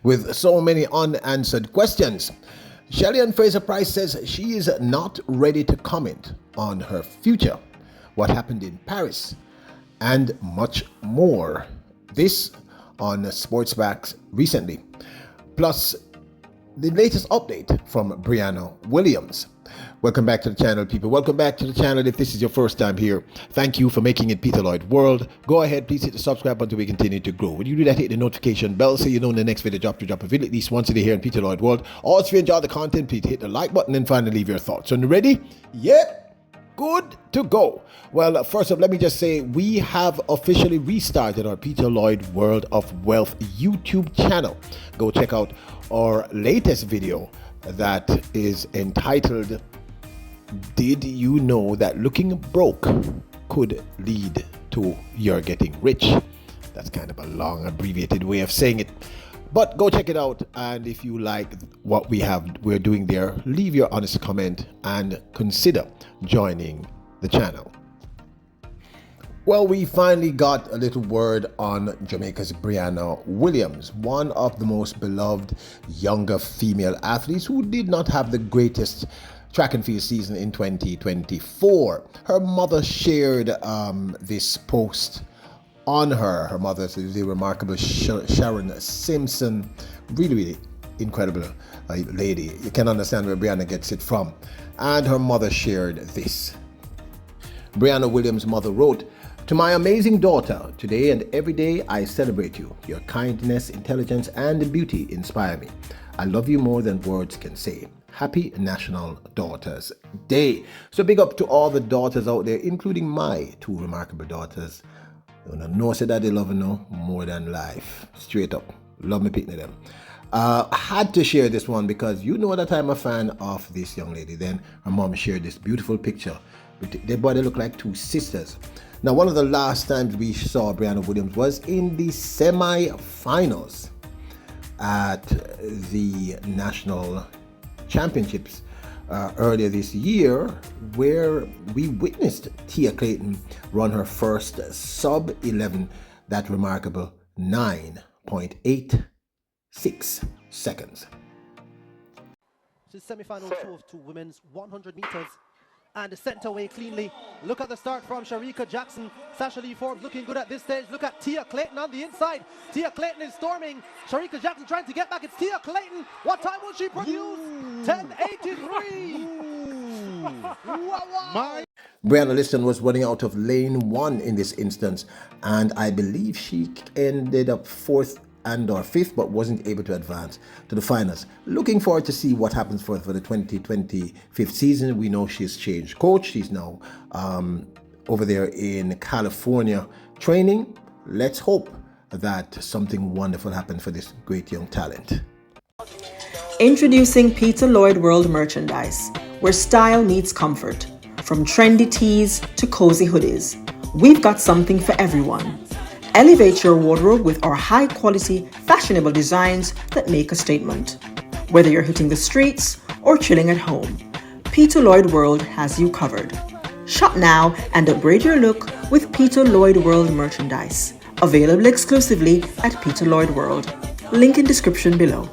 with so many unanswered questions. Shelly-Ann Fraser-Pryce says she is not ready to comment on her future, what happened in Paris, and much more. This on Sportsbacks recently. Plus, the latest update from Brianna Williams. Welcome back to the channel, people. Welcome back to the channel. If this is your first time here, thank you for making it Peter Lloyd World. Go ahead, please hit the subscribe button so we continue to grow. When you do that, hit the notification bell so you know when the next video drop a video at least once a day here in Peter Lloyd World. Also, if you enjoy the content, please hit the like button and finally leave your thoughts. So, ready? Yeah? Good to go. Well, first up, let me just say we have officially restarted our Peter Lloyd World of Wealth YouTube channel. Go check out our latest video that is entitled, "Did you know that looking broke could lead to your getting rich?" That's kind of a long abbreviated way of saying it, but go check it out. And if you like what we're doing there, leave your honest comment and consider joining the channel. Well, we finally got a little word on Jamaica's Brianna Williams, one of the most beloved younger female athletes who did not have the greatest track and field season in 2024. Her mother shared this post on her. Her mother is the remarkable Sharon Simpson, really incredible lady. You can understand where Brianna gets it from. And her mother shared this. Brianna Williams' mother wrote, "To my amazing daughter, today and every day I celebrate you. Your kindness, intelligence, and beauty inspire me. I love you more than words can say. Happy National Daughters Day." So big up to all the daughters out there, including my two remarkable daughters. No say that they love no more than life. Straight up. Love me picking them. I had to share this one because you know that I'm a fan of this young lady. Then her mom shared this beautiful picture. Their body look like two sisters. Now, one of the last times we saw Brianna Williams was in the semi-finals at the National Championships earlier this year, where we witnessed Tia Clayton run her first sub-11, that remarkable 9.86 seconds. This semi-final to women's 100 meters. And sent away cleanly. Look at the start from Sharika Jackson. Sasha Lee Forbes looking good at this stage. Look at Tia Clayton on the inside. Tia Clayton is storming. Sharika Jackson trying to get back. It's Tia Clayton. What time will she produce? 10:83. Wow. Brianna Liston was running out of lane 1 in this instance, and I believe she ended up 4th and/or 5th, but wasn't able to advance to the finals. Looking forward to see what happens for the 2025 season. We know she's changed coach. She's now over there in California training. Let's hope that something wonderful happens for this great young talent. Introducing Peter Lloyd World merchandise, where style meets comfort. From trendy tees to cozy hoodies, we've got something for everyone. Elevate your wardrobe with our high-quality, fashionable designs that make a statement. Whether you're hitting the streets or chilling at home, Peter Lloyd World has you covered. Shop now and upgrade your look with Peter Lloyd World merchandise. Available exclusively at Peter Lloyd World. Link in description below.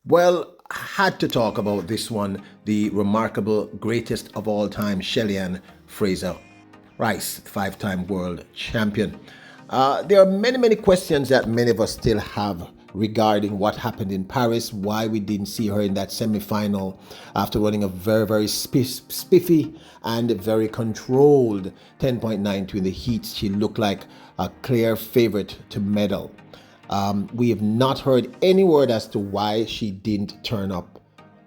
Well, I had to talk about this one, the remarkable greatest of all time, Shelly-Ann Fraser-Pryce, 5-time world champion. There are many questions that many of us still have regarding what happened in Paris, why we didn't see her in that semi-final after running a very spiffy and very controlled 10.92 in the heats. She looked like a clear favorite to medal. We have not heard any word as to why she didn't turn up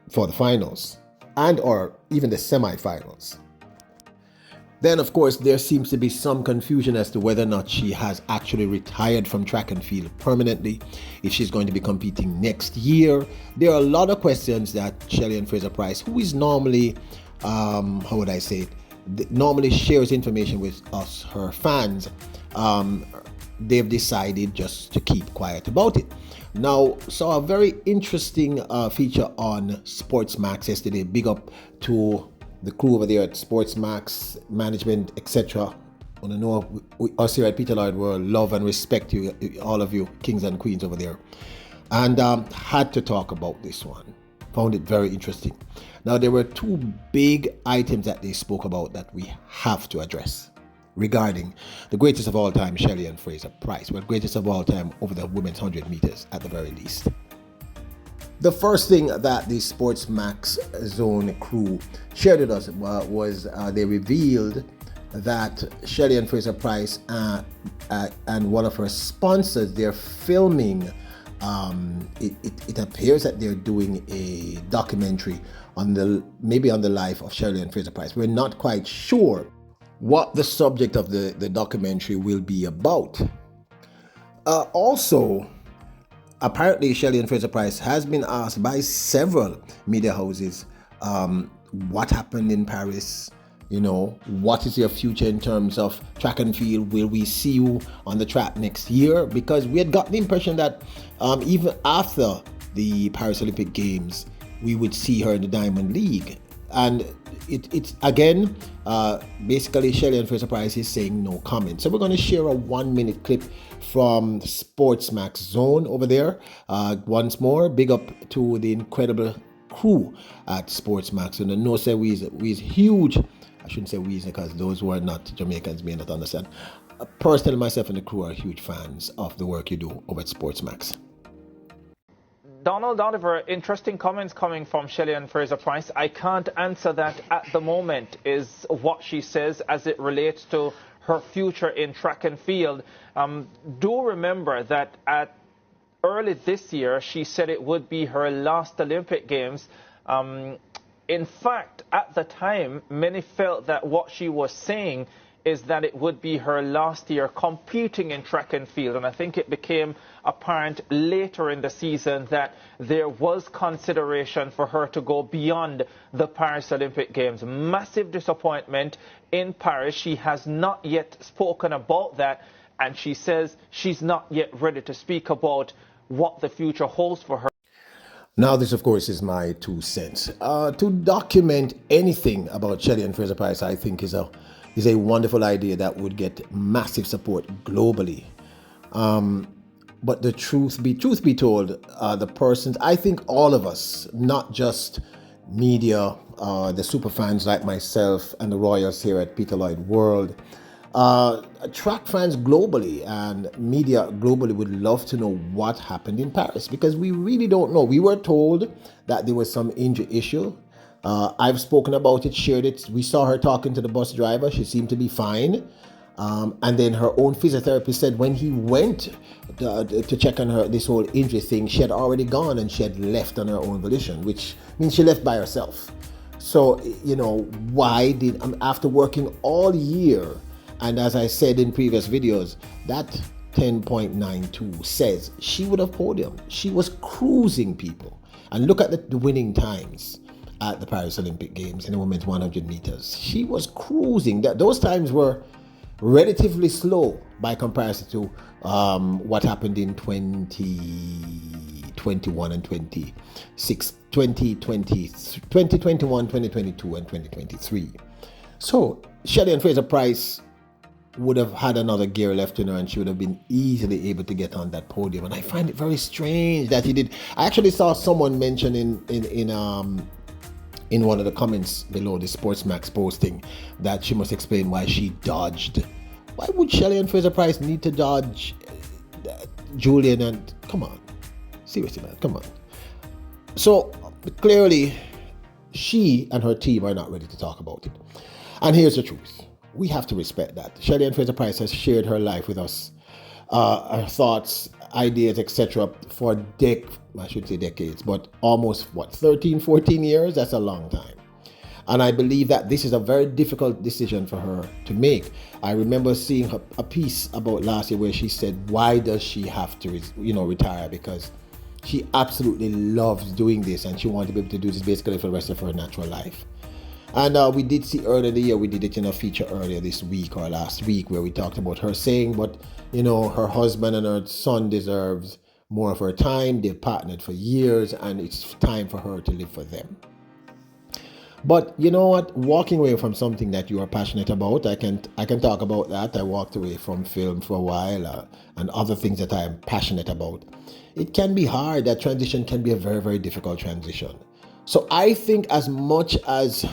for the finals and or even the semi-finals. Then, of course, there seems to be some confusion as to whether or not she has actually retired from track and field permanently, if she's going to be competing next year. There are a lot of questions that Shelly-Ann Fraser-Pryce, who is normally, normally shares information with us, her fans, they've decided just to keep quiet about it. Now, saw a very interesting feature on Sportsmax yesterday. Big up to the crew over there at Sportsmax, management, etc. I know us here at Peter Lloyd World love and respect you, all of you kings and queens over there, and had to talk about this one. Found it very interesting. Now, there were two big items that they spoke about that we have to address regarding the greatest of all time, Shelly-Ann Fraser-Pryce. Well, greatest of all time over the women's 100 meters at the very least. The first thing that the Sports Max Zone crew shared with us was they revealed that Shelly-Ann Fraser-Pryce and one of her sponsors, they're filming. It appears that they're doing a documentary on the life of Shelly-Ann Fraser-Pryce. We're not quite sure what the subject of the documentary will be about. Also, apparently Shelly-Ann Fraser-Pryce has been asked by several media houses what happened in Paris. What is your future in terms of track and field? Will we see you on the track next year? Because we had gotten the impression that even after the Paris Olympic Games, we would see her in the Diamond League. And it's again, basically Shelly-Ann Fraser-Pryce is saying no comment. So we're going to share a 1-minute clip from Sports Max Zone over there. Once more, big up to the incredible crew at Sports Max. And I know say we is huge. I shouldn't say we, because those who are not Jamaicans may not understand. Personally, myself and the crew are huge fans of the work you do over at Sports Max. Donald Oliver, interesting comments coming from Shelly-Ann Fraser-Pryce. I can't answer that at the moment, is what she says as it relates to her future in track and field. Do remember that early this year, she said it would be her last Olympic Games. In fact, at the time, many felt that what she was saying is that it would be her last year competing in track and field. And I think it became apparent later in the season that there was consideration for her to go beyond the Paris Olympic Games. Massive disappointment in Paris. She has not yet spoken about that, and she says she's not yet ready to speak about what the future holds for her. Now, this, of course, is my 2 cents. To document anything about Shelly-Ann Fraser-Pryce, I think is a wonderful idea that would get massive support globally. But the truth be told, the persons, I think all of us, not just media, the super fans like myself and the Royals here at Peter Lloyd World, track fans globally and media globally would love to know what happened in Paris, because we really don't know. We were told that there was some injury issue. I've spoken about it, shared it. We saw her talking to the bus driver. She seemed to be fine. And then her own physiotherapist said when he went to check on her, this whole injury thing, she had already gone and she had left on her own volition, which means she left by herself. So, why did, after working all year, and as I said in previous videos, that 10.92 says she would have podiumed. She was cruising people. And look at the winning times at the Paris Olympic Games in the women's 100 meters. She was cruising. Those times were relatively slow by comparison to what happened in 2021 and 2021, 2022, and 2023. So Shelly-Ann Fraser-Pryce would have had another gear left in her and she would have been easily able to get on that podium. And I find it very strange that he did. I actually saw someone mention in one of the comments below the Sports Max posting that she must explain why she dodged. Why would Shelly-Ann Fraser-Pryce need to dodge Julian? And come on, seriously, man, come on. So clearly she and her team are not ready to talk about it. And here's the truth. We have to respect that. Shelly-Ann Fraser-Pryce has shared her life with us, her thoughts, ideas, etc. for I should say decades, but almost 13, 14 years. That's a long time. And I believe that this is a very difficult decision for her to make. I remember seeing a piece about last year where she said, why does she have to retire? Because she absolutely loves doing this and she wanted to be able to do this basically for the rest of her natural life. And we did see earlier in the year, we did it in a feature earlier this week or last week where we talked about her saying, but her husband and her son deserves more of her time. They've partnered for years and it's time for her to live for them. But you know what? Walking away from something that you are passionate about, I can talk about that. I walked away from film for a while and other things that I am passionate about. It can be hard. That transition can be a very, very difficult transition. So I think as much as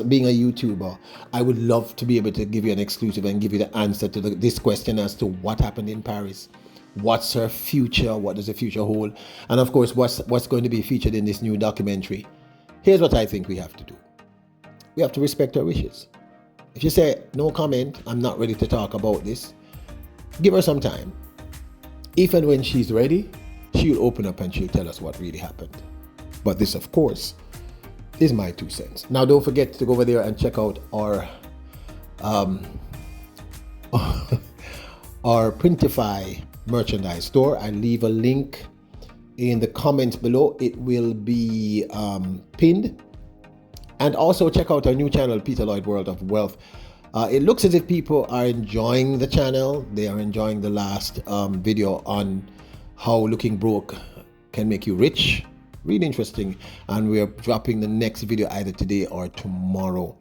being a YouTuber, I would love to be able to give you an exclusive and give you the answer to this question as to what happened in Paris. What's her future? What does the future hold? And of course, what's going to be featured in this new documentary? Here's what I think we have to do. We have to respect her wishes. If you say, no comment, I'm not ready to talk about this, give her some time. If and when she's ready, she'll open up and she'll tell us what really happened. But this, of course, is my 2 cents. Now, don't forget to go over there and check out our our Printify merchandise store. I leave a link in the comments below. It will be pinned. And also check out our new channel, Peter Lloyd World of Wealth. It looks as if people are enjoying the channel. They are enjoying the last video on how looking broke can make you rich. Really interesting. And we're dropping the next video either today or tomorrow.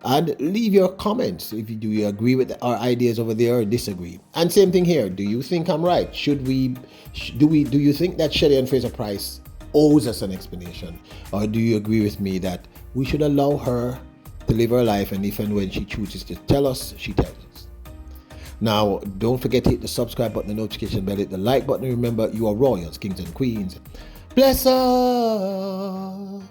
And leave your comments. Do you agree with our ideas over there or disagree? And same thing here. Do you think I'm right? Do you think that Shelly-Ann Fraser-Pryce owes us an explanation? Or do you agree with me that we should allow her to live her life, and if and when she chooses to tell us, she tells us? Now, don't forget to hit the subscribe button, the notification bell, hit the like button. Remember, you are royals, kings and queens. Bless her.